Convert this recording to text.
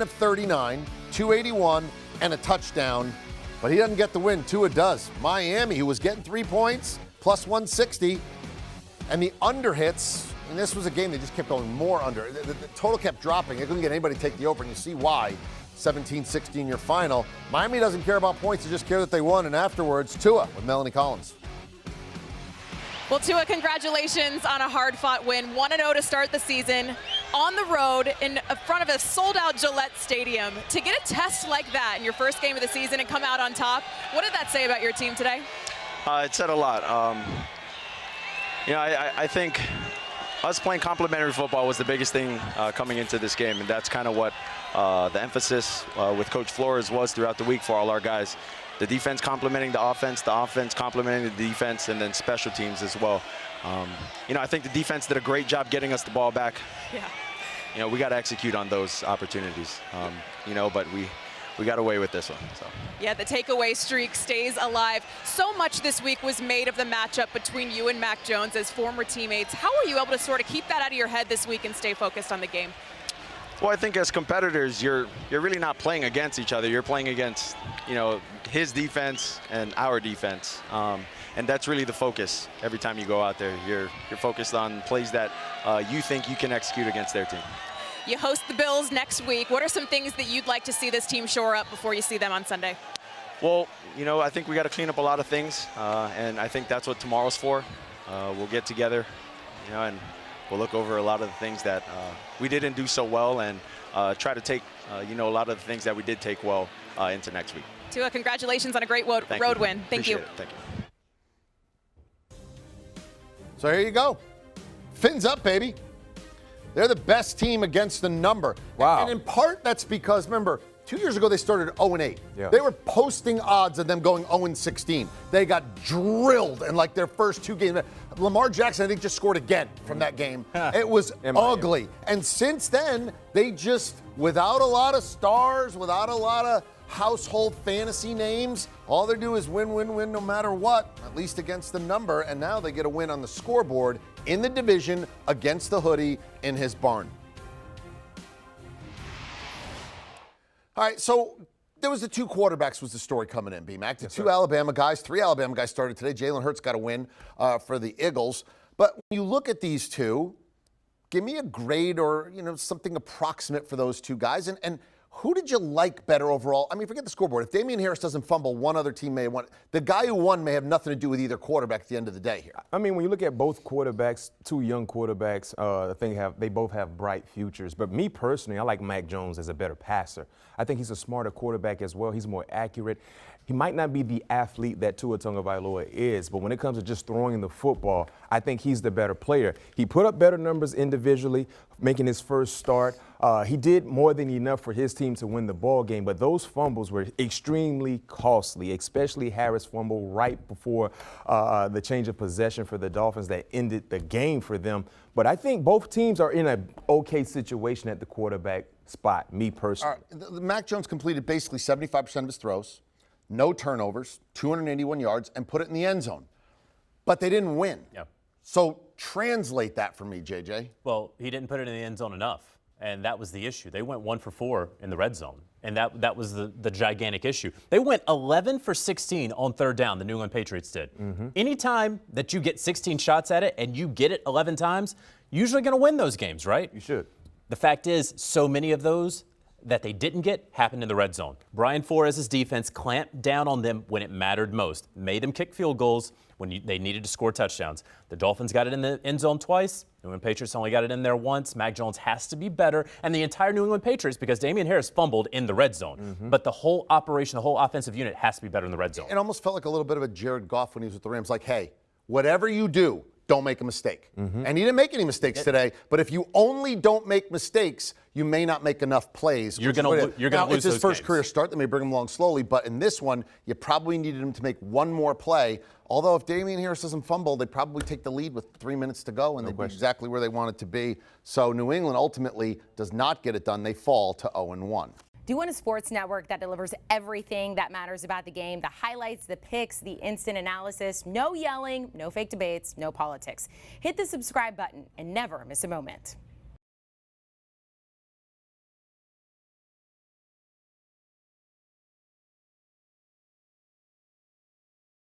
of 39, 281, and a touchdown, but he doesn't get the win. Tua does. Miami, who was getting 3 points, plus 160, and the under hits, and this was a game that just kept going more under. The total kept dropping. They couldn't get anybody to take the over, and you see why. 17-16 your final. Miami doesn't care about points. They just care that they won, and afterwards, Tua with Melanie Collins. Well, Tua, congratulations on a hard-fought win. 1-0 to start the season on the road in front of a sold-out Gillette Stadium. To get a test like that in your first game of the season and come out on top, what did that say about your team today? It said a lot. I think us playing complementary football was the biggest thing coming into this game, and that's kind of what the emphasis with Coach Flores was throughout the week for all our guys. The defense complementing the offense complementing the defense, and then special teams as well. I think the defense did a great job getting us the ball back. Yeah. We got to execute on those opportunities, but we got away with this one. So. Yeah, the takeaway streak stays alive. So much this week was made of the matchup between you and Mac Jones as former teammates. How are you able to sort of keep that out of your head this week and stay focused on the game? Well, I think as competitors, you're really not playing against each other. You're playing against, his defense and our defense. And that's really the focus every time you go out there. You're focused on plays that you think you can execute against their team. You host the Bills next week. What are some things that you'd like to see this team shore up before you see them on Sunday? Well, I think we got to clean up a lot of things, and I think that's what tomorrow's for. We'll get together, and we'll look over a lot of the things that we didn't do so well, and try to take, a lot of the things that we did take well into next week. Tua, congratulations on a great road win. Thank you. Thank you. So here you go. Fins up, baby. They're the best team against the number. Wow. And in part, that's because, remember, 2 years ago they started 0-8. Yeah. They were posting odds of them going 0-16. They got drilled in like their first two games. Lamar Jackson, I think, just scored again from that game. It was ugly. And since then, they just, without a lot of stars, without a lot of household fantasy names, all they do is win, win, win no matter what, at least against the number. And now they get a win on the scoreboard in the division against the hoodie in his barn. All right, so there was the two quarterbacks was the story coming in, B-Mac. The three Alabama guys started today. Jalen Hurts got a win for the Eagles. But when you look at these two, give me a grade or, something approximate for those two guys. And who did you like better overall? I mean, forget the scoreboard. If Damian Harris doesn't fumble, one other team may have won. The guy who won may have nothing to do with either quarterback at the end of the day here. I mean, when you look at both quarterbacks, two young quarterbacks, I think they both have bright futures. But me personally, I like Mac Jones as a better passer. I think he's a smarter quarterback as well. He's more accurate. He might not be the athlete that Tua Tagovailoa is, but when it comes to just throwing the football, I think he's the better player. He put up better numbers individually, making his first start. He did more than enough for his team to win the ball game, but those fumbles were extremely costly, especially Harris' fumble right before the change of possession for the Dolphins that ended the game for them. But I think both teams are in an okay situation at the quarterback spot, me personally. Mac Jones completed basically 75% of his throws, no turnovers, 281 yards, and put it in the end zone. But they didn't win. Yep. So translate that for me, JJ. Well, he didn't put it in the end zone enough, and that was the issue. They went 1 for 4 in the red zone, and that was the gigantic issue. They went 11 for 16 on third down, the New England Patriots did. Anytime that you get 16 shots at it and you get it 11 times, you're usually going to win those games, right? You should. The fact is, so many of those that they didn't get happened in the red zone. Brian Flores' defense clamped down on them when it mattered most, made them kick field goals when they needed to score touchdowns. The Dolphins got it in the end zone twice. New England Patriots only got it in there once. Mac Jones has to be better, and the entire New England Patriots, because Damian Harris fumbled in the red zone. But the whole operation, the whole offensive unit has to be better in the red zone. It almost felt like a little bit of a Jared Goff when he was with the Rams, like, hey, whatever you do, don't make a mistake. And he didn't make any mistakes today, but if you only don't make mistakes, you may not make enough plays. You're going to lose. It's his first games. career start. They may bring him along slowly, but in this one, you probably needed him to make one more play. Although if Damian Harris doesn't fumble, they probably take the lead with 3 minutes to go, and they'd be exactly where they want it to be. So New England ultimately does not get it done. They fall to 0-1. Do you want a sports network that delivers everything that matters about the game? The highlights, the picks, the instant analysis, no yelling, no fake debates, no politics. Hit the subscribe button and never miss a moment.